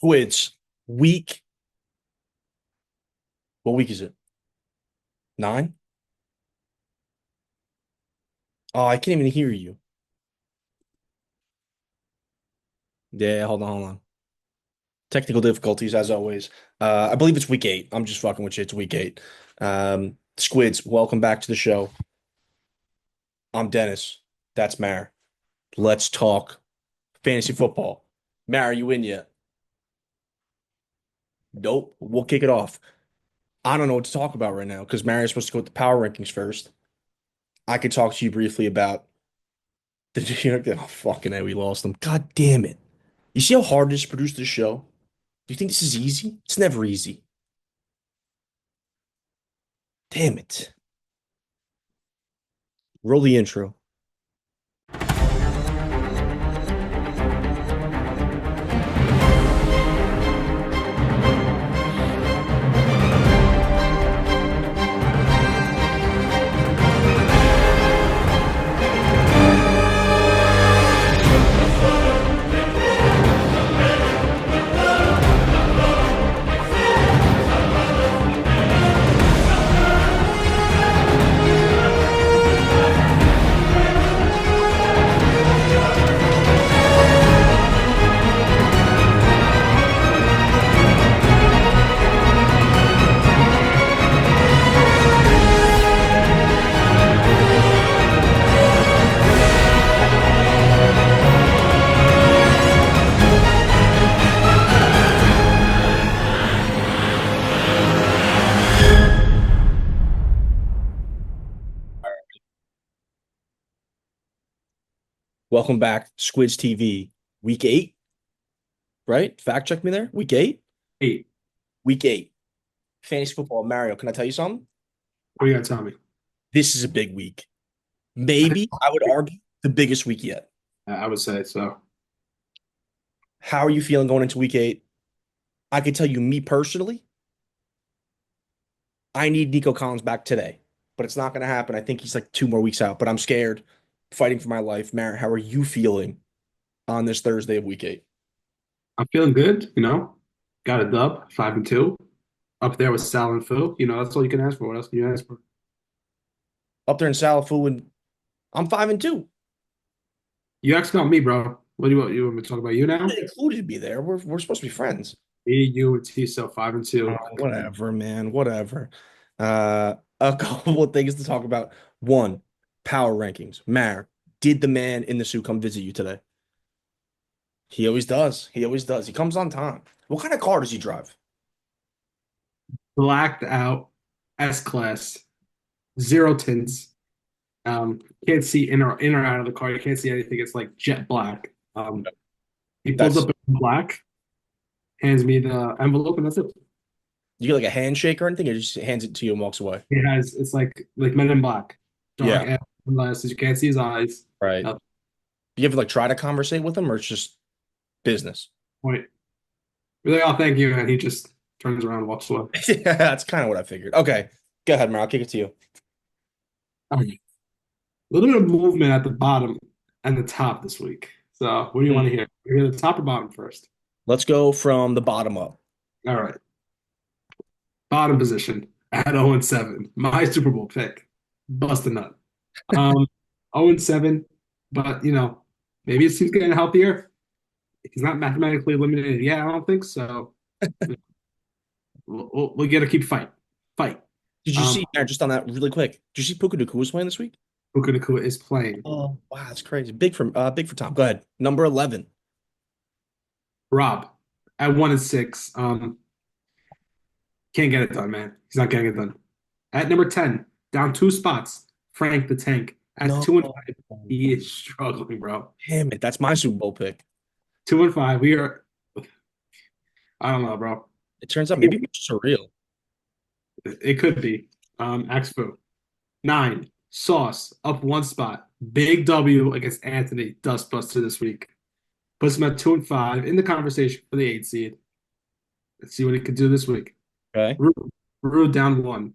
Squids, week. What week is it? Nine? Oh, I can't even hear you. Yeah, hold on. Technical difficulties as always. I believe it's week eight. I'm just fucking with you. It's week eight. Squids, welcome back to the show. I'm Dennis. That's Mar. Let's talk fantasy football. Mar, are you in yet? Nope. We'll kick it off. I don't know what to talk about right now because Mar is supposed to go with the power rankings first. I could talk to you briefly about the New York. Oh, fucking hell, we lost them. God damn it. You see how hard it is to produce this show? Do you think this is easy? It's never easy. Damn it. Roll the intro. Welcome back, Squids TV. Week eight, right? Fact check me there. Week eight? 8. Week eight. Fantasy football. Mario, can I tell you something? What do you got to tell me? This is a big week. I think Maybe I would argue the biggest week yet. I would say so. How are you feeling going into week eight? I can tell you, me personally, I need Nico Collins back today, but it's not going to happen. I think he's like 2 more weeks out, but I'm scared, fighting for my life. Mario, how are you feeling on this Thursday of week eight? I'm feeling good, Got a dub, 5-2. Up there with Sal and Phil. That's all you can ask for. What else can you ask for? Up there in Salafu, and I'm 5-2. You asked about me, bro. What do you want? You want me to talk about you now? It included me there. We're supposed to be friends. Me, you, and T, so 5-2. Whatever, man. Whatever. A couple of things to talk about. One, power rankings. Mar, did the man in the suit come visit you today? He always does. He always does. He comes on time. What kind of car does he drive? Blacked out S-Class, zero tints. Can't see in or out of the car. You can't see anything. It's like jet black. He pulls That's up in black, hands me the envelope, and that's it. you get like a handshake or anything, or just hands it to you and walks away. It's like Men in Black, dark Yeah, ass glasses. You can't see his eyes. right. Uh, Do you ever like try to conversate with him, or it's just business? Point. We're like, oh, thank you, and he just turns around and walks away. Yeah, that's kind of what I figured. Okay, go ahead, Mar. I'll kick it to you. A little bit of movement at the bottom and the top this week. So, what do you want to hear? You hear the top or bottom first? Let's go from the bottom up. All right, bottom position at 0-7. My Super Bowl pick, bust a nut. 0-7, but maybe it seems getting healthier. He's not mathematically eliminated yet. I don't think so. We got to keep fight. Did you Um, see, Aaron, just on that really quick? Did you see Puka Nacua was playing this week? Puka Nacua is playing. Oh, wow, that's crazy. Big for Tom. Go ahead. Number 11. Rob at 1-6. Can't get it done, man. He's not getting it done. At number 10, down 2 spots. Frank the Tank at No. 2-5. He is struggling, bro. Damn it. That's my Super Bowl pick. 2-5. We are. I don't know, bro. It turns out maybe it's surreal. It could be. Expo 9. Sauce up 1 spot. Big W against Anthony Dustbuster this week. Puts him at 2-5 in the conversation for the 8 seed. Let's see what he could do this week. Okay. Rue down 1.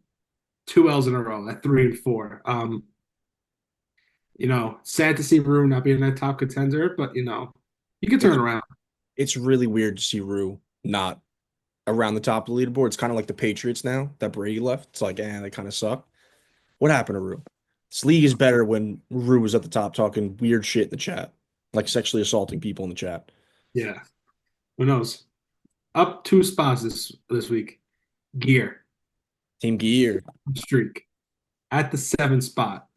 2 L's in a row at 3-4. Sad to see Rue not being that top contender, but you can turn around. It's really weird to see Rue. not around the top of the leaderboard. It's kind of like the Patriots now that Brady left. It's like, they kind of suck. What happened to Rue? This league is better when Rue was at the top talking weird shit in the chat, like sexually assaulting people in the chat. Yeah. Who knows? Up 2 spots this week. Gear Team Gear. streak at the 7th spot.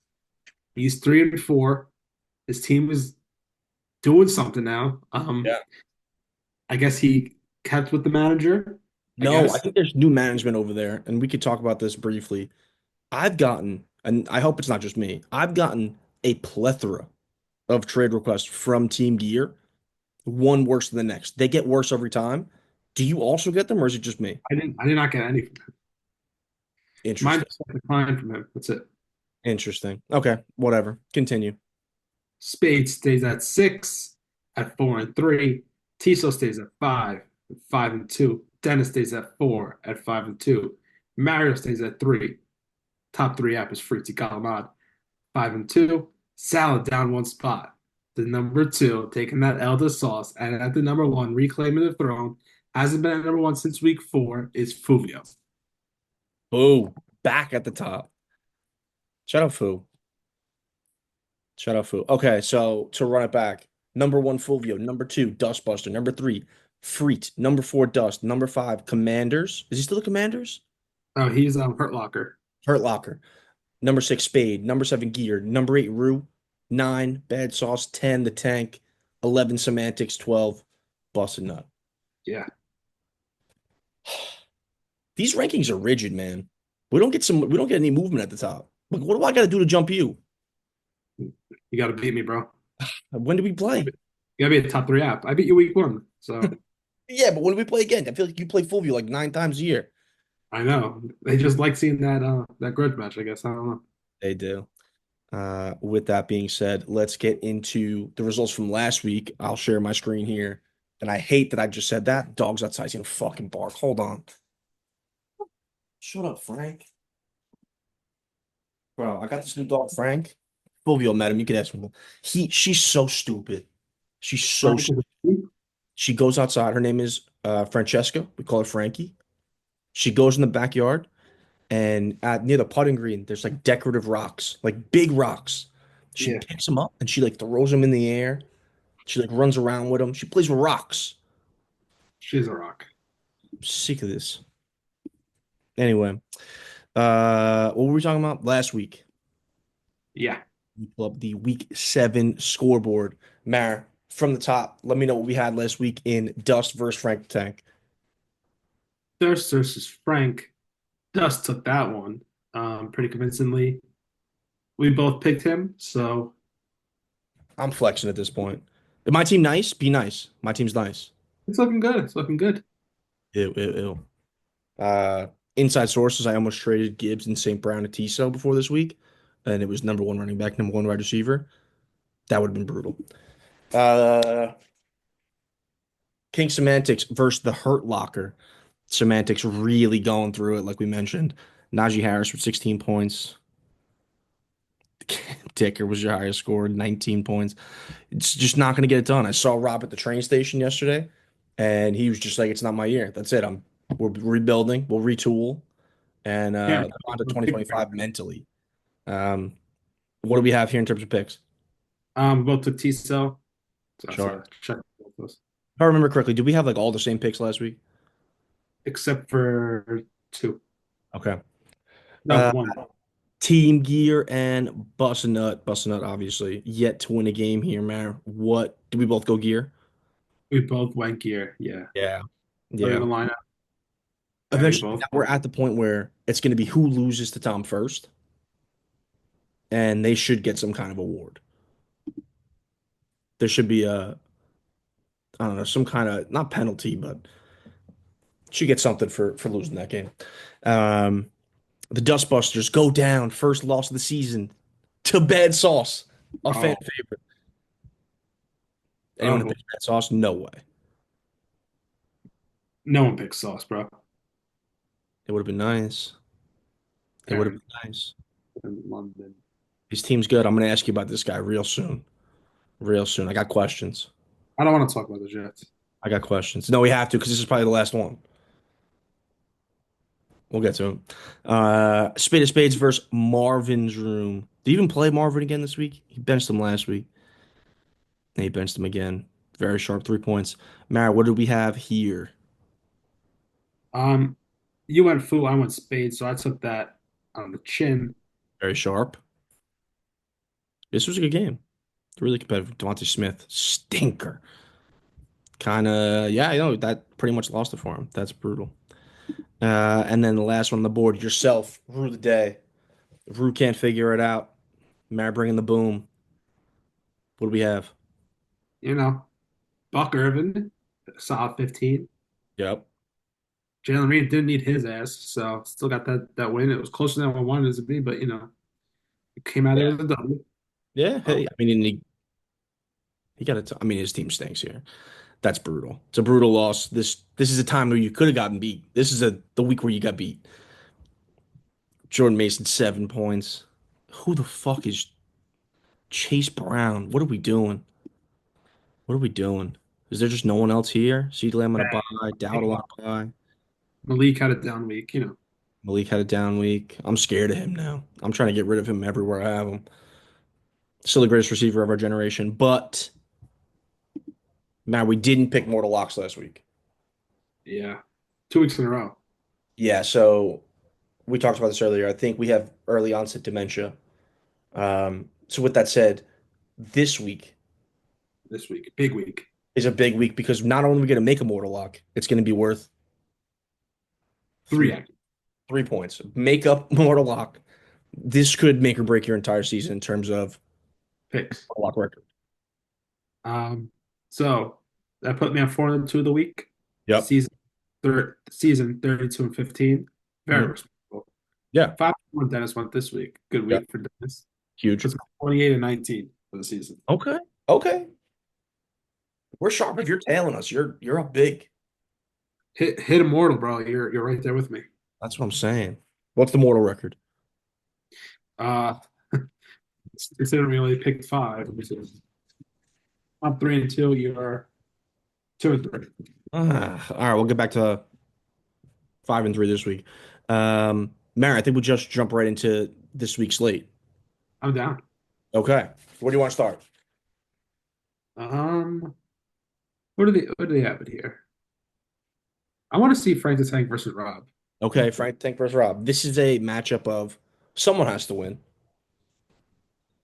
He's 3-4. His team is doing something now. Yeah. I guess he kept with the manager. I No, I guess think there's new management over there, and we could talk about this briefly. I've gotten, and I hope it's not just me, I've gotten a plethora of trade requests from Team Gear, one worse than the next. They get worse every time. Do you also get them, or is it just me? I did not get any from him. Mine Interesting. just got declined from him. That's it. Interesting. Okay, whatever. Continue. Spade stays at 6 at 4-3. Tiso stays at 5 at 5-2. Dennis stays at 4 at 5-2. Mario stays at 3. Top three app is Fritzy Galamad, 5-2. Salad down 1 spot. The number two, taking that Elder sauce, and at the number one, reclaiming the throne, hasn't been at number one since week 4, is Fuvio. Boo. Back at the top. Shut up, Foo. Shut up, Foo. Okay, so to run it back, number one, Fulvio. Number two, Dustbuster. Number three, Freet. Number four, Dust. Number five, Commanders. Is he still the Commanders? Oh, he's Hurt Locker. Hurt Locker. Number six, Spade. Number seven, Gear. Number eight, Rue. Nine, Bad Sauce. 10, The Tank. 11, Semantics. 12, Busted Nut. Yeah, These rankings are rigid, man. We don't get any movement at the top. Look, what do I got to do to jump you? you got to beat me, bro. When do we play? You got to be a top three app. I beat you week 1, so Yeah, but when do we play again? I feel like you play Fulvio like 9 times a year. I know they just like seeing that grudge match. I guess I don't know. They do. With that being said, let's get into the results from last week. I'll share my screen here. And I hate that I just said that. Dog's outside. He's gonna fucking bark. Hold on. Shut up, Frank. Bro, I got this new dog, Frank. Fulvio met him. You could ask him. She's so stupid. She's so Frank is stupid. She goes outside. Her name is Francesca. We call her Frankie. She goes in the backyard and near the putting green, there's like decorative rocks, like big rocks. She Yeah, picks them up and she like throws them in the air. She like runs around with them. She plays with rocks. she's a rock. I'm sick of this. Anyway, what were we talking about last week? Yeah. We pull up the week 7 scoreboard. Mar, from the top, let me know what we had last week in Dust versus Frank the Tank. Durst versus Frank. Dust took that one pretty convincingly. We both picked him, so I'm flexing at this point. Is my team nice? Be nice. My team's nice. it's looking good. It's looking good. Ew, ew, ew. Inside sources, I almost traded Gibbs and St. Brown to Tiso before this week, and it was number one running back, number one wide receiver. That would have been brutal. Uh, King Semantics versus the Hurt Locker. Semantics really going through it, like we mentioned. Najee Harris with 16 points. Dicker was your highest score, 19 points. It's just not going to get it done. I saw Rob at the train station yesterday, and he was just like, "It's not my year. That's it. We're rebuilding. We'll retool, and Yeah. on to 2025 mentally." Um, what do we have here in terms of picks? We both took T cell. So that's Sure. a check both of us. If I remember correctly, did we have like all the same picks last week? Except for 2. Okay. No, Uh, 1. Team Gear and Bust a Nut, obviously, yet to win a game here, man. What do we both go Gear? We both went gear. Yeah. Yeah. Starting Yeah. the lineup. Yeah, we Eventually, both. now we're at the point where it's going to be who loses to Tom first, and they should get some kind of award. There should be I don't know, some kind of not penalty, but should get something for losing that game. Um, the Dustbusters go down, first loss of the season to Bad Sauce, a fan Oh, favorite. Anyone that oh, picks Bad Sauce? No way. no one picks sauce, bro. It would have been nice. It would have Aaron been nice. in London. His team's good. I'm going to ask you about this guy real soon. Real soon. I got questions. I don't want to talk about the Jets. I got questions. No, we have to because this is probably the last one. We'll get to him. Spade of Spades versus Marvin's Room. Did you even play Marvin again this week? He benched him last week. And he benched him again. Very sharp 3 points. Mara, what do we have here? Um, you went foo, I went spade, so I took that on the chin. Very sharp. This was a good game. Really competitive. Devontae Smith, stinker. Kind of, yeah, I know that pretty much lost it for him. That's brutal. And then the last one on the board, yourself, Rue the day. If Rue can't figure it out, Mara bringing the boom. What do we have? You know, Buck Irvin, solid 15. Yep. Jalen Reed didn't need his ass, so still got that win. It was closer than I wanted it to be, but it came out there Yeah. with a W. Yeah. Oh, Hey, I mean, he got it. I mean, his team stinks here. That's brutal. It's a brutal loss. This is a time where you could have gotten beat. This is the week where you got beat. Jordan Mason 7 points. Who the fuck is Chase Brown? What are we doing? What are we doing? Is there just no one else here? CeeDee Lamb on a bye, Dowd on a bye. Malik had a down week. Malik had a down week. I'm scared of him now. I'm trying to get rid of him everywhere I have him. Still the greatest receiver of our generation, but man, we didn't pick Mortal Locks last week. Yeah. 2 weeks in a row Yeah, so we talked about this earlier. I think we have early onset dementia. So with that said, this week this week. Big week. is a big week because not only are we going to make a Mortal Lock, it's going to be worth Three three X 3 points. Make up Mortal Lock. This could make or break your entire season in terms of picks. Mortal Lock record. So that put me on 4-2 of the week. Yep. Season 32 and 15. Very Mhm. respectable. Yeah. 5-1 Dennis went this week. Good Yeah. week for Dennis. Huge. Puts me 28 and 19 for the season. Okay. Okay. We're sharp if you're tailing us. You're up big. Hit immortal, bro. You're right there with me. That's what I'm saying. What's the mortal record? Uh considering we only picked five. I'm 3-2. You're 2-3. All right, we'll get back to 5-3 this week. Mary, I think we'll just jump right into this week's slate. I'm down. Okay. Where do you want to start? Um, what do they have it here? I want to see Frank the Tank versus Rob. Okay, Frank Tank versus Rob. This is a matchup of someone has to win.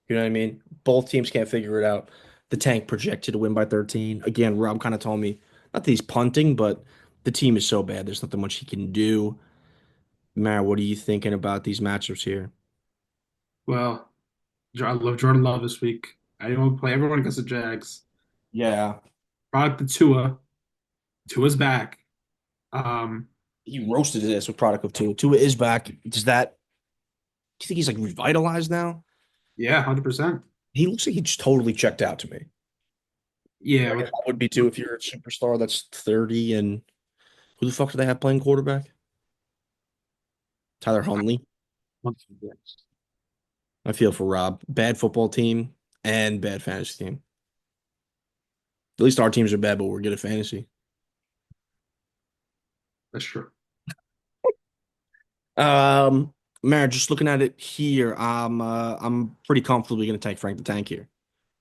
You know what I mean? Both teams can't figure it out. The Tank projected to win by 13. Again, Rob kind of told me, not that he's punting, but the team is so bad. There's nothing much he can do. Matt, what are you thinking about these matchups here? Well, I love Jordan Love this week. I didn't want to play everyone against the Jags. Yeah, Product the Tua. Tua's back. Um, he roasted his ass with product of Tua. Tua is back. Do you think he's like revitalized now? yeah, 100%. He looks like he just totally checked out to me. Yeah, I guess with that would be too if you're a superstar that's 30 and who the fuck do they have playing quarterback? Tyler Huntley. I feel for Rob. Bad football team and bad fantasy team. At least our teams are bad, but we're good at fantasy. that's true. Um, Mara, just looking at it here, I'm pretty comfortably gonna take Frank the Tank here.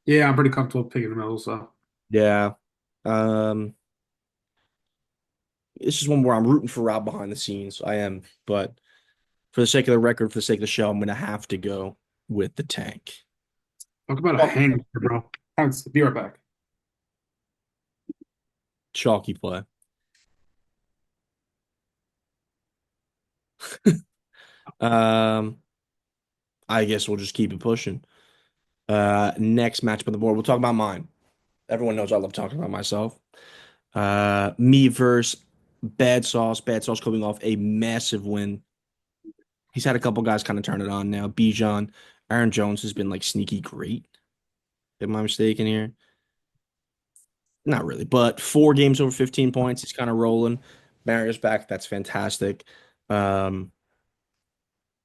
Yeah, I'm pretty comfortable picking the middle. So Yeah. Um, this is one where I'm rooting for Rob behind the scenes. I am, but for the sake of the record, for the sake of the show, I'm gonna have to go with the tank. talk about a Chalky, hangover, bro. Thanks. Be right back. chalky play. Um, I guess we'll just keep it pushing. Next matchup on the board, we'll talk about mine. Everyone knows I love talking about myself. Me versus Bad Sauce. Bad Sauce coming off a massive win. He's had a couple guys kind of turn it on now. Bijan, Aaron Jones has been like sneaky great. Am I mistaken here? Not really, but 4 games over 15 points. He's kind of rolling. Mario's back. That's fantastic. Um,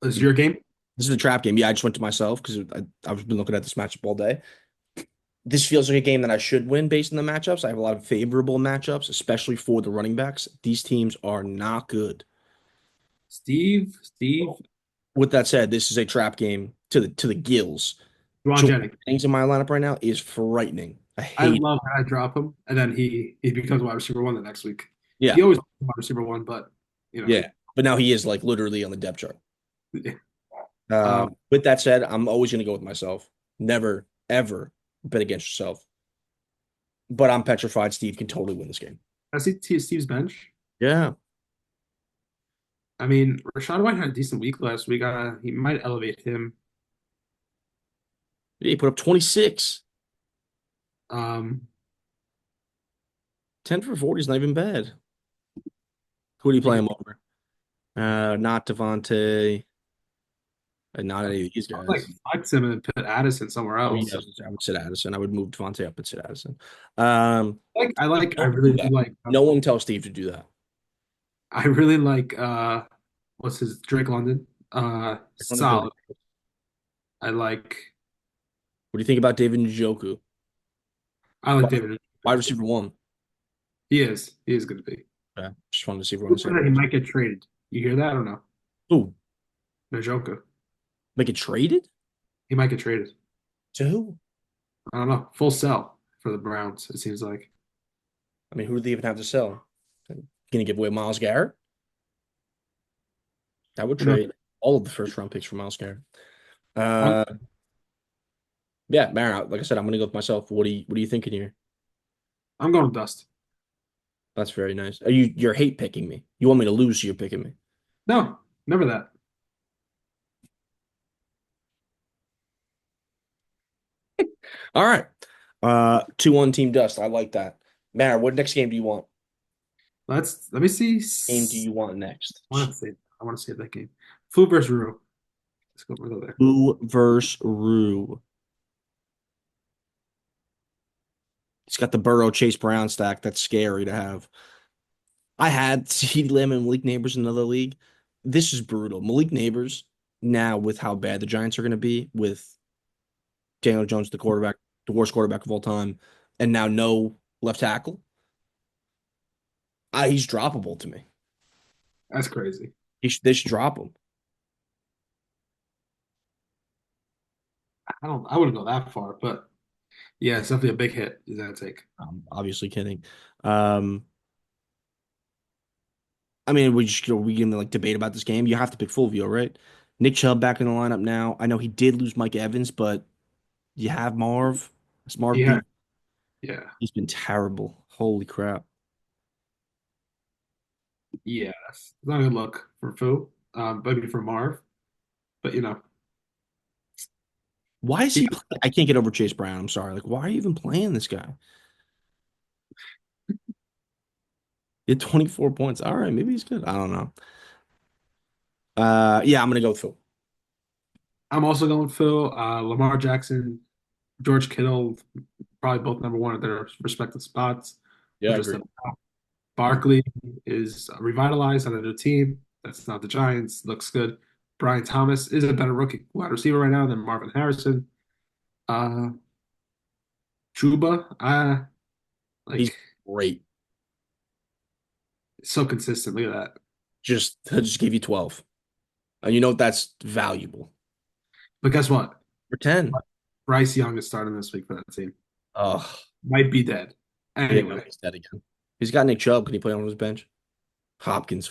This is your game. this is a trap game. Yeah, I just went to myself because I've been looking at this matchup all day. This feels like a game that I should win based on the matchups. I have a lot of favorable matchups, especially for the running backs. These teams are not good. Steve, With that said, this is a trap game to the gills. Ron Jordan Jennings. Jennings in my lineup right now is frightening. I I hate it. love how I drop him, and then he becomes wide receiver one the next week. Yeah, He always wide receiver one, but you know, yeah. But now he is like literally on the depth chart. yeah. Um, With that said, I'm always going to go with myself. Never, ever bet against yourself. But I'm petrified Steve can totally win this game. I see Steve's bench. Yeah. I mean, Rashad White had a decent week last week. He might elevate him. Yeah, he put up 26. Um, 10 for 40 is not even bad. Who do you you play could him over? Not Devontae, and not any of these like guys. flex him and put Addison somewhere Oh, else. yes, I would sit Addison. I would move Devontae up and sit Addison. I Don't do really do that. like No one tells Steve to do that. I really like what's his Drake London? Solid. What I like do you think about David Njoku? I like David. Wide receiver one. He is. He is going to be. Yeah, just wanted to see if we're on the same He page. might get traded. You hear that or no? Who? Njoku. Make it traded? He might get traded. To who? I don't know. Full sell for the Browns, it seems like. I mean, who do they even have to sell? Gonna give away Miles Garrett? I would No, trade all of the first round picks for Miles Garrett. I'm, Uh, yeah, Mara, like I said, I'm gonna go with myself. What are you thinking here? I'm going dust. That's very nice. You're hate picking me. You want me to lose, so you're picking me. No, never that. All right. 2-1 Team Dust. I like that. Mara, what next game do you want? Let me see. Game do you want next? I want to save that game. Flu versus Rue. We'll go there. Who versus Rue? He's got the Burrow Chase Brown stack. That's scary to have. I had CeeDee Lamb and Malik Neighbors in another league. This is brutal. Malik Neighbors, now with how bad the Giants are going to be, with Daniel Jones, the quarterback, the worst quarterback of all time, and now no left tackle. He's droppable to me. That's crazy. They should drop him. I wouldn't go that far, but yeah, it's definitely a big hit. Is that take? I'm obviously kidding. Um, I mean, we can like debate about this game. You have to pick Fulvio, right? Nick Chubb back in the lineup now. I know he did lose Mike Evans, but you have Marv. It's Marv Yeah, B. yeah, He's been terrible. Holy crap. yeah. It's not a good look for Fu. Maybe for Marv, but Why is he, he play? I can't get over Chase Brown. I'm sorry. Like, why are you even playing this guy? He had 24 points. All right, maybe he's good. I don't know. Yeah, I'm gonna go with Phil. I'm also going Phil. Lamar Jackson, George Kittle, probably both number one at their respective spots. Yeah, Who I just agree. said Barkley is revitalized on a new team. That's not the Giants. Looks good. Brian Thomas is a better rookie wide receiver right now than Marvin Harrison. Uh, Chuba, He's like great. so consistent. Look at that. He'll just give you 12. And you know what? That's valuable. But guess what? For 10. Bryce Young is starting this week for that team. Oh, Might be dead. yeah, no, Anyway, he's dead again. He's got Nick Chubb. Can he play on his bench? Hopkins.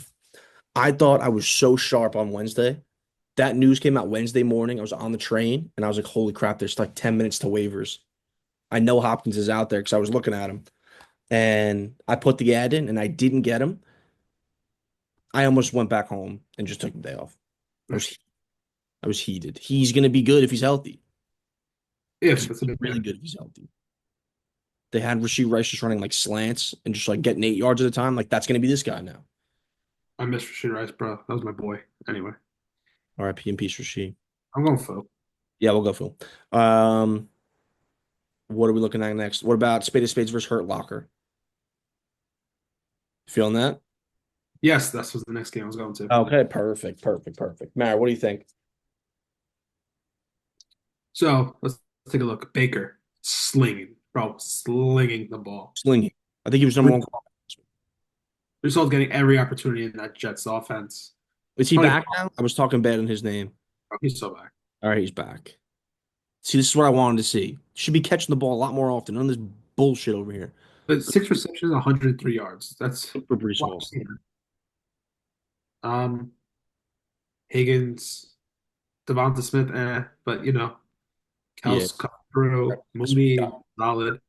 I thought I was so sharp on Wednesday. That news came out Wednesday morning. I was on the train and I was like, holy crap, there's like 10 minutes to waivers. I know Hopkins is out there because I was looking at him. And I put the ad in and I didn't get him. I almost went back home and just took the day off. I was I was heated. He's gonna be good if he's healthy. if He's that's a big really if. good if he's healthy. They had Rashee Rice just running like slants and just like getting 8 yards at a time. Like that's gonna be this guy now. I miss Rashid Rice, bro. That was my boy. Anyway, R.I.P. and peace, Rashee. I'm going Phil. Yeah, we'll go Phil. What are we looking at next? What about Spade of Spades versus Hurt Locker? Feeling that? Yes, that was the next game I was going to. Okay, perfect, perfect, perfect. Mara, what do you think? So let's take a look. Baker, slinging, bro, slinging the ball. Slinging. I think he was number one. Results getting every opportunity in that Jets offense. Is he Funny, back now? I was talking bad in his name. he's so back. All right, he's back. See, this is what I wanted to see. Should be catching the ball a lot more often. None of this bullshit over here. But six receptions, 103 yards. That's Look for Brees what Hall. I've seen. Um, Higgins, Devonta Smith, but Yeah. Kels cut through. Mooney, solid.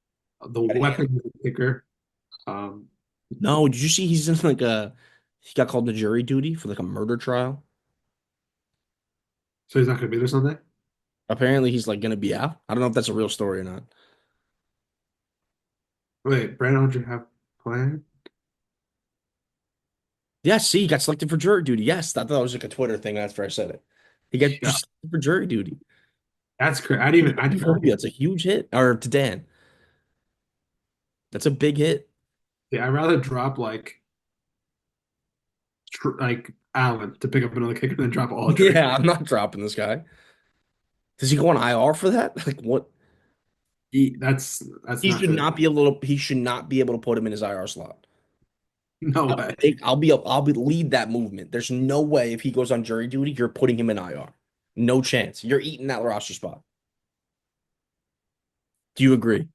The weapon kicker. Um, No, did you see he's in like he got called to jury duty for like a murder trial? so he's not going to be there Sunday. Apparently he's like gonna be out. I don't know if that's a real story or not. Wait, Brandon Hundred have plan? Yeah, see, he got selected for jury duty. Yes, I thought it was like a Twitter thing after I said it. He got Yeah, selected for jury duty. that's crazy. I didn't For know. you, that's a huge hit. Or to Dan. That's a big hit. Yeah, I'd rather drop like Allen to pick up another kicker than drop Audrey. Yeah, I'm not dropping this guy. Does he go on IR for that? Like what? That's He not should good. not be able to. He should not be able to put him in his IR slot. No way. I'll be lead that movement. There's no way if he goes on jury duty, you're putting him in IR. No chance. You're eating that roster spot. Do you agree?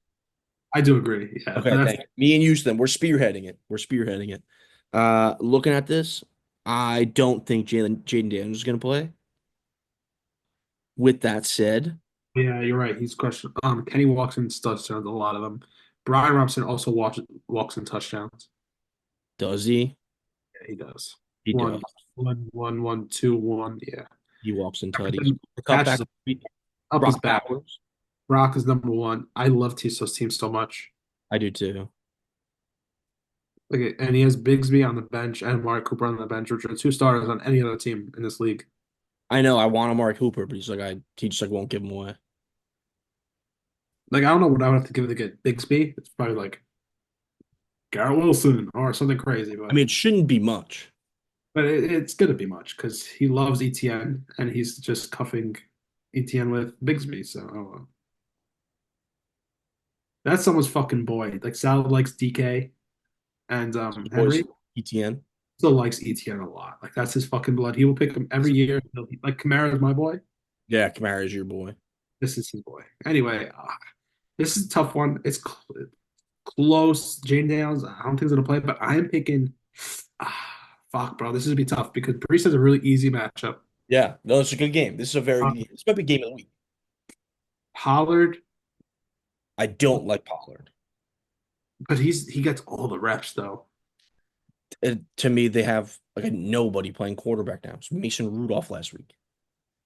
I do agree. Yeah, Okay, that's thank you. Me and Houston, we're spearheading it. We're spearheading it. Looking at this, I don't think Jaden Daniels is going to play. With that said, yeah, you're right. He's questionable. Kenny walks in touchdowns, a lot of them. Brian Robinson also walks in touchdowns. does he? Yeah, he does. He does. One, one, one, one, two, one. Yeah. He walks in tutties. Everything The cutback. catches up his Brock back. Bowers. Brock is number one. I love Tisso's team so much. I do too. Like, and he has Bigsby on the bench and Mark Cooper on the bench, which are two starters on any other team in this league. I know I want Amari Cooper, but he just like won't give him away. Like, I don't know what I would have to give to get Bigsby. It's probably like Garrett Wilson or something crazy, I but mean, it shouldn't be much. it's gonna be much because he loves ETN and he's just cuffing ETN with Bigsby. So oh well. That's someone's fucking boy. Like Sal likes DK and Boys, Henry ETN. still likes ETN a lot. Like that's his fucking blood. He will pick him every year. Like Kamara's my boy. Yeah, Kamara is your boy. This is his boy. Anyway, this is a tough one. It's close. Jane Daniels, I don't think he's gonna play, but I am picking. Fuck, bro, this is gonna be tough because Brees has a really easy matchup. Yeah, no, it's a good game. This is a very Uh, good game. This might be game of the week. Pollard, I don't like Pollard. but he gets all the reps though. To me, they have like a nobody playing quarterback now. It's Mason Rudolph last week.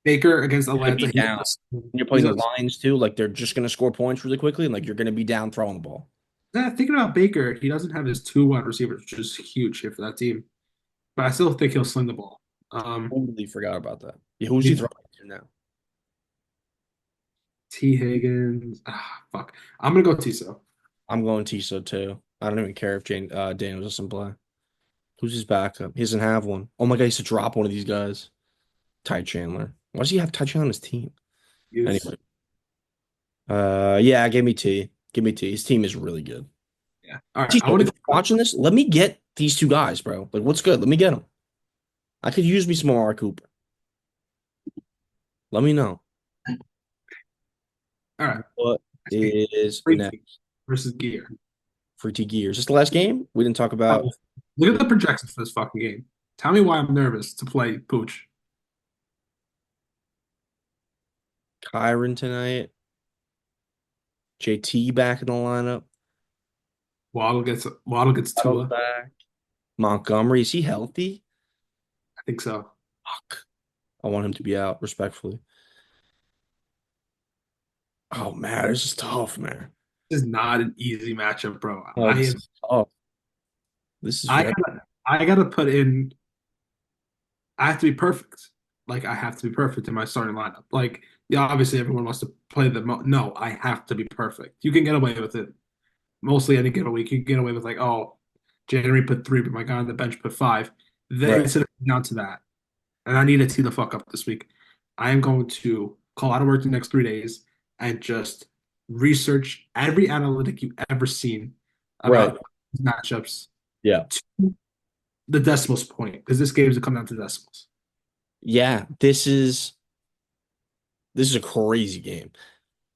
Baker against You're gonna Atlanta, be down. And you're he's playing the Lions too. Like they're just gonna score points really quickly, and like you're gonna be down throwing the ball. thinking about Baker. He doesn't have his two wide receivers, which is huge here for that team. But I still think he'll sling the ball. Totally forgot about that. Yeah, who's he He's throwing to now? T Higgins. Fuck. I'm gonna go Tiso. I'm going Tiso too. I don't even care if Daniels doesn't play. Who's his backup? He doesn't have one. Oh my God, he used to drop one of these guys. Ty Chandler. Why does he have Ty Chandler on his team? Use. Anyway, yeah, give me T. Give me T. His team is really good. Yeah. All right. I Tito, want if to. you're watching this, let me get these two guys, bro. Like, what's good? Let me get them. I could use me some Amari Cooper. Let me know. All right. What is Freaky next? versus Gear. For T Gears. Is this the last game? We didn't talk about Look at the projections for this fucking game. Tell me why I'm nervous to play Pooch. Kyron tonight. JT back in the lineup. Waddle gets Waddle's Tua. back. Montgomery, is he healthy? I think so. Fuck. I want him to be out, respectfully. Oh man, this is tough, man. This is not an easy matchup, bro. Oh, this is tough. This is I very gotta I gotta put in. I have to be perfect. Like I have to be perfect in my starting lineup. Like yeah, obviously everyone wants to play no, I have to be perfect. You can get away with it mostly any given week. You can get away with like, oh, January put three, but my guy on the bench put five. Then right. it's down to that. And I need to tee the fuck up this week. I am going to call out of work the next 3 days and just research every analytic you've ever seen Right. about matchups Yeah. to the decimals point, because this game is come down to decimals. Yeah. This is a crazy game.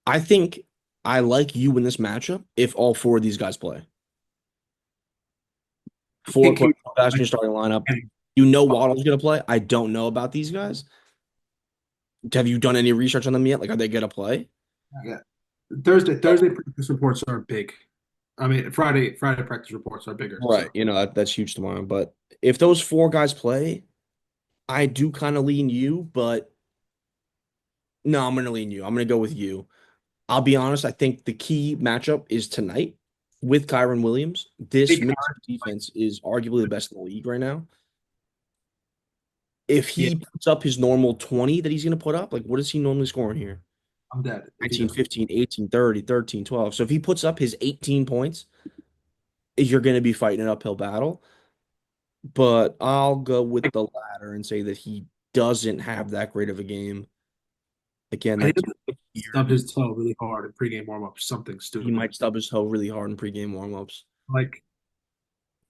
I think I like you in this matchup if all four of these guys play. I Four think plus you guys in like your starting lineup. You know Waddle's gonna play. I don't know about these guys. Have you done any research on them yet? Like, are they gonna play? yeah. Thursday practice reports are big. I mean, Friday practice reports are bigger. Right. So That's huge tomorrow. But if those four guys play, I do kind of lean you, but no, I'm gonna lean you. I'm gonna go with you. I'll be honest, I think the key matchup is tonight with Kyron Williams. This big, Minnesota defense is arguably the best in the league right now. If yeah, he puts up his normal 20 that he's going to put up, like what is he normally scoring here? I'm dead if he 19, doesn't. 15, 18, 30, 13, 12. So if he puts up his 18 points, you're going to be fighting an uphill battle. But I'll go with the latter and say that he doesn't have that great of a game. Again, I think that he year, stubbed his toe really hard in pregame warm-up, something he stupid. might stub his toe really hard in pregame warmups. Like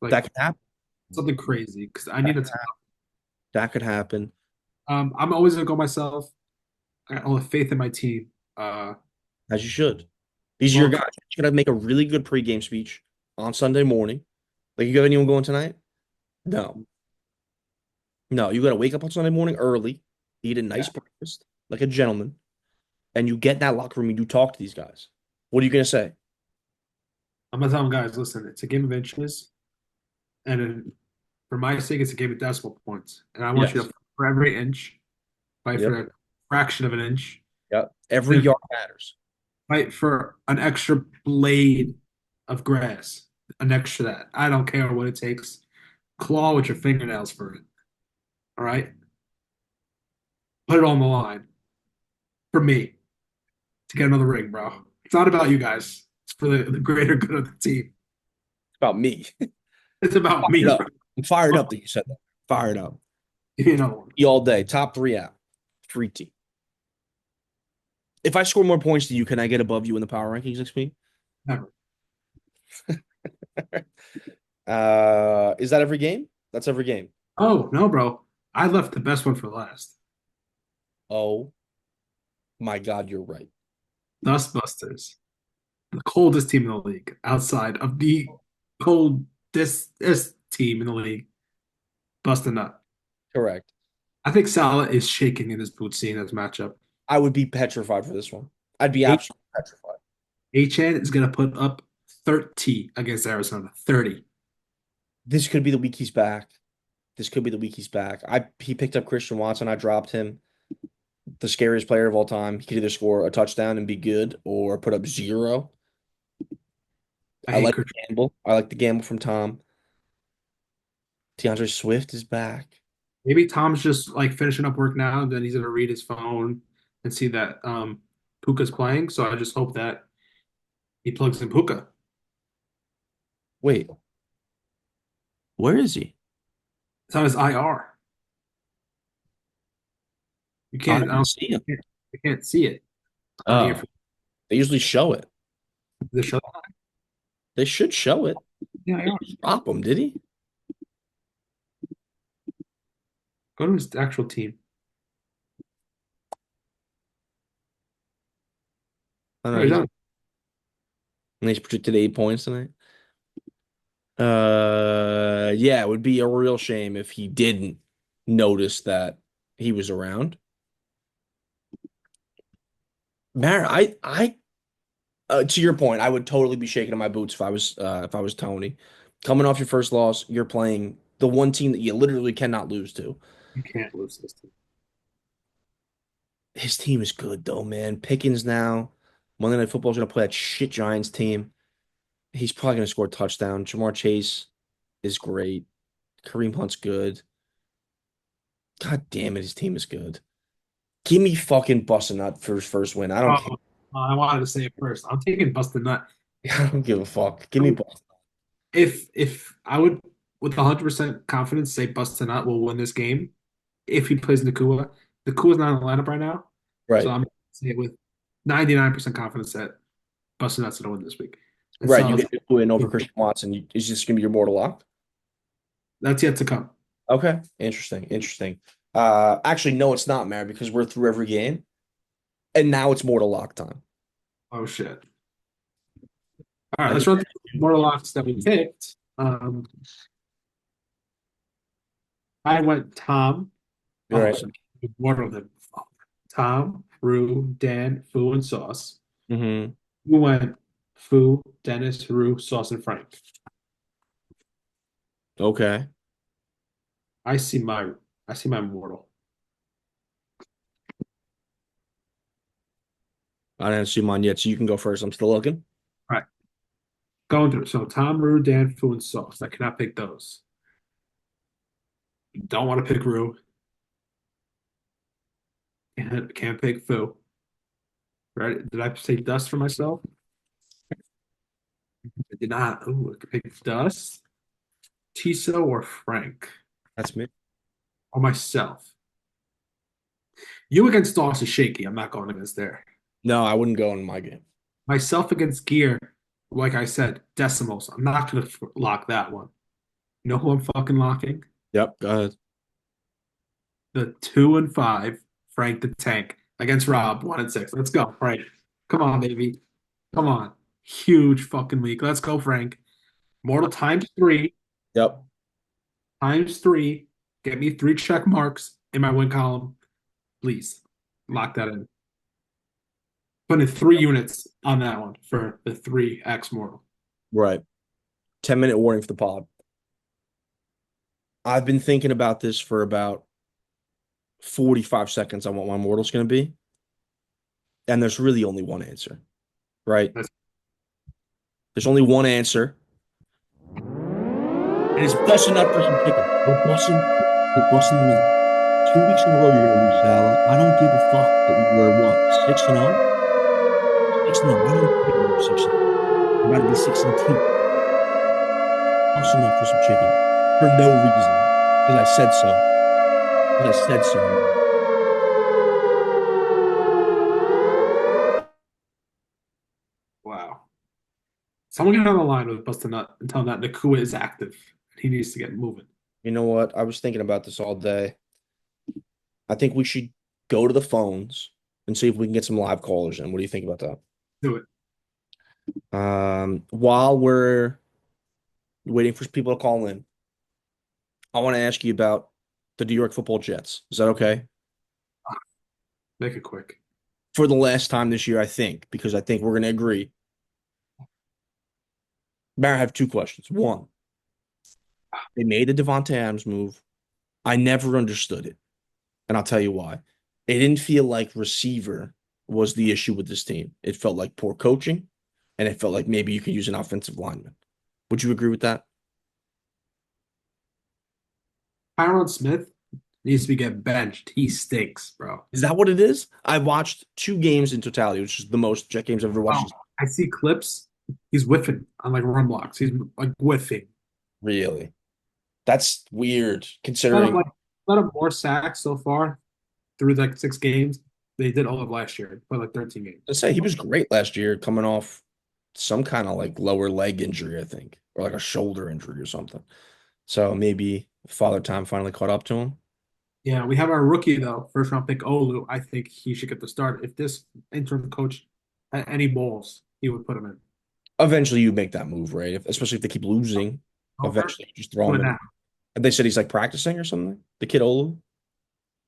That like could happen. something crazy because I That need could to. happen. That could happen. I'm always gonna go myself. I got all the faith in my team. Uh, As you should. These are your well, guys. You're gonna make a really good pregame speech on Sunday morning. Like, you got anyone going tonight? No. No, you got to wake up on Sunday morning early, eat a yeah, nice breakfast, like a gentleman, and you get in that locker room and you talk to these guys. What are you gonna say? I'm gonna tell them guys, listen, it's a game of inches, and then for my sake, it's a game of decimal points, and I want you to Yes. fight for every inch, fight Yep. for a fraction of an inch, Yep. Every then yard matters. fight for an extra blade of grass, an extra that. I don't care what it takes. Claw with your fingernails for it. All right, put it on the line for me to get another ring, bro. It's not about you guys. It's for the greater good of the team. It's about me. It's about Fired me, bro. up. I'm fired up that you said that. Fired up. Give me another one. E all day. Top three out. Free T. If I score more points than you, can I get above you in the power rankings next week? Never. Is that every game? That's every game. Oh, no, bro. I left the best one for last. Oh my God, you're right. Dustbusters, the coldest team in the league, outside of the coldest team in the league, busting up. Correct. I think Salah is shaking in his boots seeing this matchup. I would be petrified for this one. I'd be H absolutely petrified. Chan is going to put up 30 against Arizona. 30. This could be the week he's back. This could be the week he's back. He picked up Christian Watson. I dropped him. The scariest player of all time. He could either score a touchdown and be good or put up zero. I I hate like Chris. the gamble. I like the gamble from Tom. DeAndre Swift is back. Maybe Tom's just like finishing up work now, and then he's going to read his phone and see that Puka's playing. So I just hope that he plugs in Puka. Wait, where is he? It's on his IR. You I can't, I don't don't, see him. you can't see it on the Oh, they usually show it. the show. They should show it. Yeah, He IR. didn't drop him, did he? Go to his actual team. I don't Oh, know. he's on. He's predicted 8 points tonight. Yeah, it would be a real shame if he didn't notice that he was around. Mar, to your point, I would totally be shaking in my boots if I was Tony. Coming off your first loss, you're playing the one team that you literally cannot lose to. You can't lose this team. His team is good though, man. Pickens now. Monday Night Football's gonna play that shit Giants team. He's probably gonna score a touchdown. Jamar Chase is great. Kareem Hunt's good. God damn it, his team is good. Give me fucking Bustin' Nut for his first win. I don't care. Oh, I wanted to say it first. I'm taking Busted Nut. I don't give a fuck. Give me Bustin'. If I would with 100% confidence say Busted Nut will win this game if he plays Nakua. Nakua's not in the lineup right now, so Right. I'm gonna say it with 99% confidence that busting nuts to win this week. And Right, so you get to win over Christian Watson. Is this going to be your mortal lock? that's yet to come. Okay, interesting, interesting. Actually, no, it's not, man, because we're through every game, and now it's mortal lock time. Oh shit. All right, I let's think run through more locks that we picked. I went Tom. you're Oh, right. so one of them. Tom, Rue, Dan, Fu, and Sauce. Hmm. You went Fu, Dennis, Rue, Sauce, and Frank. Okay, I see my I see my mortal. I didn't see mine yet, so you can go first. I'm still looking. All right, going through. So Tom, Rue, Dan, Fu, and Sauce. I cannot pick those. Don't want to pick Rue. Can't pick Fu. Right? Did I say Dust for myself? I did not. Ooh, I could pick Dust, Tiso, or Frank, That's me. or myself. You against Doss is shaky. I'm not going against there. No, I wouldn't go in my game. Myself against Gear, like I said, decimals. I'm not going to lock that one. You know who I'm fucking locking? Yep, go ahead. The 2 and 5, Frank the Tank, against Rob, 1 and 6. Let's go, Frank. Come on, baby. Come on. Huge fucking week. Let's go, Frank. Mortal Yep, times three. Get me 3 check marks in my win column. Please lock that in. Put in 3 units on that one for the 3x mortal. right. 10-minute warning for the pod. I've been thinking about this for about 45 seconds on what my mortal's going to be, and there's really only one answer, right? That's, There's only one answer, and it's busting up for some chicken. We're busting them in. 2 weeks in a row, you're going to lose, Salah. I don't give a fuck that we were what, 6-0? 6-0. I don't care that we're 6-0. We're about to be 6-2. Busting up for some chicken for no reason. Because I said so. Because I said so, man. wow. Someone get on the line with Bust a Nut and tell him that Nakua is active. He needs to get moving. You know what? I was thinking about this all day. I think we should go to the phones and see if we can get some live callers in. What do you think about that? Do it. While we're waiting for people to call in, I want to ask you about the New York Football Jets. Is that okay? Make it quick. For the last time this year, I think, because I think we're going to agree. Barry, I have two questions. One, they made the Devontae Adams move. I never understood it, and I'll tell you why. It didn't feel like receiver was the issue with this team. It felt like poor coaching, and it felt like maybe you could use an offensive lineman. Would you agree with that? Tyron Smith needs to be get benched. He stinks, bro. Is that what it is? I watched 2 games in totality, which is the most Jet games I've ever Wow. watched. I see clips. He's whiffing on like run blocks. He's like whiffing. Really? That's weird, Let him considering like let him more sacks so far through like 6 games. They did all of last year, but like 13 games. I say he was great last year, coming off some kind of like lower leg injury, I think, or like a shoulder injury or something. So maybe Father Time finally caught up to him. Yeah, we have our rookie though, first round pick Olu. I think he should get the start. If this interim coach had any balls, he would put him in. Eventually, you make that move, right? Especially if they keep losing, Over, eventually you just throw do him it in. now. And they said he's like practicing or something. The kid Olu.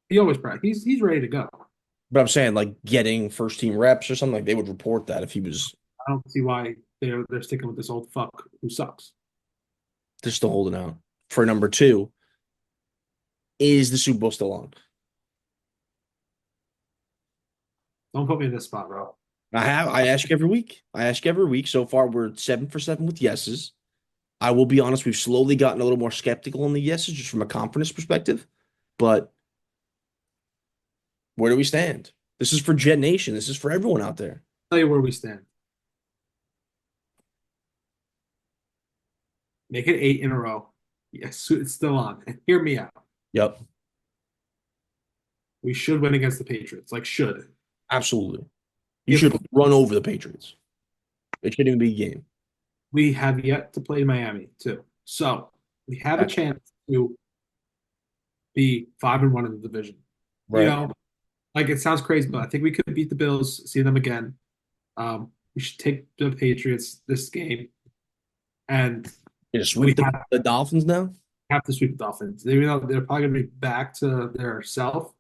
He always practice. He's ready to go. But I'm saying like getting first team reps or something like they would report that if he was I don't see why they're sticking with this old fuck who sucks. they're still holding out. For number two, is the Super Bowl still on? Don't put me in this spot, bro. I ask every week. I ask every week. So far, we're 7 for 7 with yeses. I will be honest, we've slowly gotten a little more skeptical on the yeses just from a confidence perspective. But where do we stand? This is for Jet Nation. This is for everyone out there. Tell you where we stand. Make it 8 in a row. Yes, it's still on. And hear me out. Yep, We should win against the Patriots. Like should. absolutely. You If should run over the Patriots. It shouldn't even be a game. We have yet to play Miami too. So we have a Okay. chance to be 5-1 in the division. You Right. know, like it sounds crazy, but I think we could beat the Bills, see them again. We should take the Patriots this game, and You we sweep the Dolphins now? have to sweep the Dolphins. Even though they're probably going to be back to their self,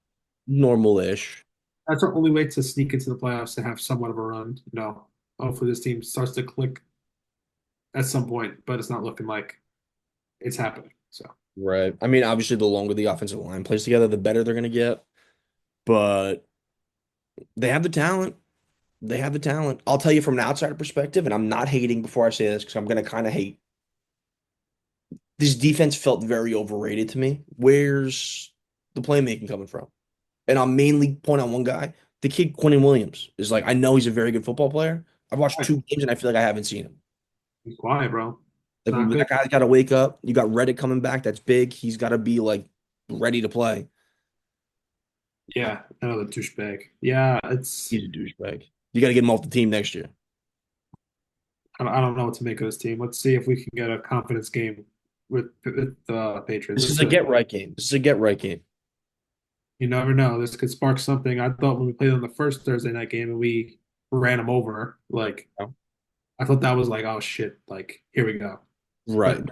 Normal-ish. that's our only way to sneak into the playoffs and have somewhat of a run. Hopefully this team starts to click at some point, but it's not looking like it's happening. So Right. I mean, obviously, the longer the offensive line plays together, the better they're going to get. But they have the talent. They have the talent. I'll tell you from an outsider perspective, and I'm not hating before I say this because I'm going to kind of hate. This defense felt very overrated to me. Where's the playmaking coming from? And I'll mainly point out one guy. The kid Quentin Williams is like, I know he's a very good football player. I've watched two games and I feel like I haven't seen him. be quiet, bro. It's Like not good. that guy's got to wake up. You got Reddick coming back. That's big. He's got to be like ready to play. Yeah, another douchebag. Yeah, He's a douchebag. You got to get him off the team next year. I don't know what to make of this team. Let's see if we can get a confidence game with the Patriots. This is That's a it. get right game. This is a get right game. You never know. This could spark something. I thought when we played on the first Thursday night game and we ran them over, like I thought that was like, oh shit, like here we go. Right.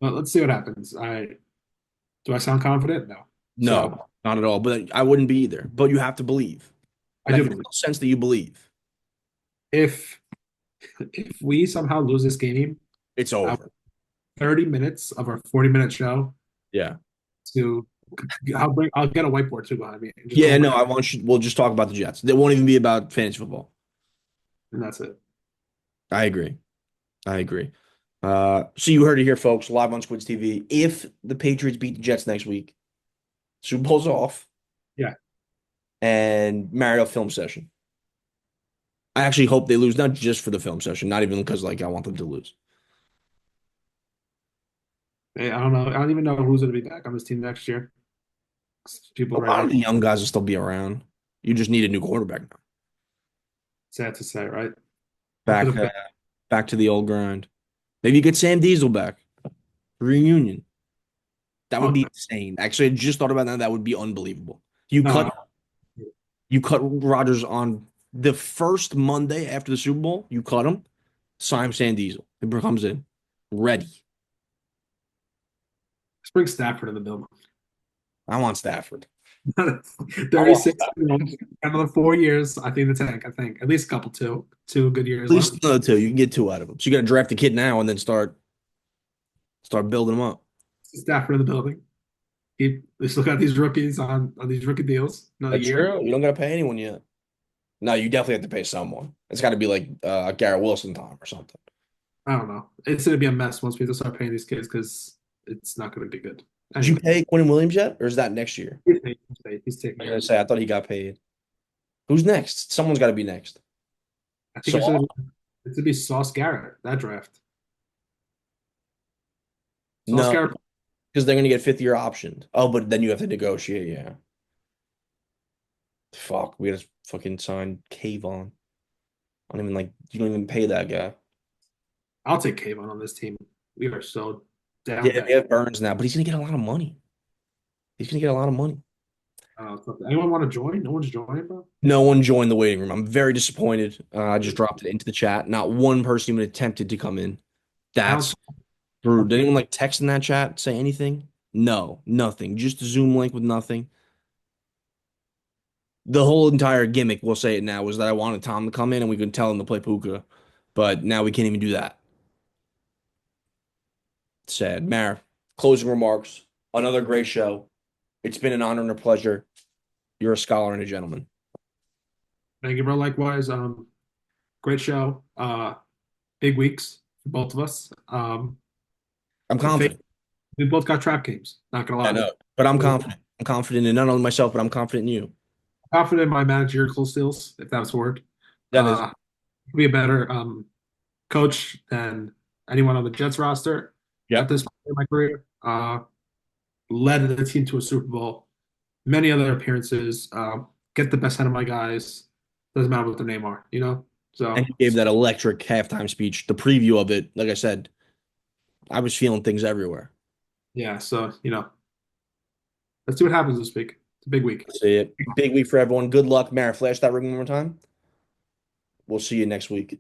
But let's see what happens. Do I sound confident? No. So No, not at all. But I wouldn't be either. But you have to believe. I And I do can believe sense that you believe. if we somehow lose this game, It's I over. 30 minutes of our 40-minute show Yeah. to I'll get a whiteboard too behind me and just go Yeah, over no, I want you. We'll just talk about the Jets. It won't even be about fantasy football. and that's it. I agree. I agree. So you heard it here, folks, live on Squids TV. If the Patriots beat the Jets next week, Super Bowl's off Yeah. and Mario film session. I actually hope they lose, not just for the film session, not even because like I want them to lose. Hey, I don't know. I don't even know who's going to be back on this team next year. A People right lot now. of the young guys will still be around. You just need a new quarterback now. Sad to say, right? Hope for Back, the best. back to the old grind. Maybe you get Sam Diesel back. Reunion. That would Oh, be insane. Actually, I just thought about that. That would be unbelievable. You cut no. you cut Rodgers on the first Monday after the Super Bowl. You cut him. Sign Sam Diesel. He comes in ready. Let's bring Stafford in the building. I want Stafford. I want 36, Stafford. another 4 years. I think the tank. I think at least a couple, two good years At least left. another two. You can get two out of him. So you got to draft the kid now and then start building him up. Stafford in the building. We still got these rookies on these rookie deals. Another That's year. true. You don't got to pay anyone yet. No, you definitely have to pay someone. It's got to be like Garrett Wilson time or something. I don't know. It's gonna be a mess once we start paying these kids because it's not gonna be good. Did you Anyway, pay Quentin Williams yet, or is that next year? he's taking I was it. gonna say I thought he got paid. Who's next? Someone's got to be next. I think So it's gonna be Sauce Garrett that draft. Sauce no, Garrett. because they're gonna get fifth year optioned. Oh, but then you have to negotiate. Yeah. Fuck, we gotta fucking sign Kayvon. I don't even like you don't even pay that guy. I'll take Kayvon on this team. We are so down Yeah, they bad. have Burns now, but he's gonna get a lot of money. He's gonna get a lot of money. Anyone want to join? No one's joining, bro. No one joined the waiting room. I'm very disappointed. I just dropped it into the chat. Not one person even attempted to come in. I don't. That's rude. Did anyone like text in that chat, say anything? No, nothing. Just a Zoom link with nothing. The whole entire gimmick, we'll say it now, was that I wanted Tom to come in and we could tell him to play Puka. But now we can't even do that. Sad. Mar, closing remarks. Another great show. It's been an honor and a pleasure. You're a scholar and a gentleman. Thank you, bro. Likewise. Great show. Big weeks for both of us. I'm The fa- confident. we both got trap games. Not gonna I lie. know. But I'm confident. I'm confident in not only myself, but I'm confident in you. Confident in my managerial skills, if that's a word. That is. Be a better coach than anyone on the Jets roster at Yep. this point in my career. Led the team to a Super Bowl, many other appearances. Get the best out of my guys. Doesn't matter what their name are. And So he gave that electric halftime speech. The preview of it, like I said, I was feeling things everywhere. yeah, so let's see what happens this week. It's a big week. See it. Big week for everyone. Good luck, Mara. Flash that ring one more time. We'll see you next week.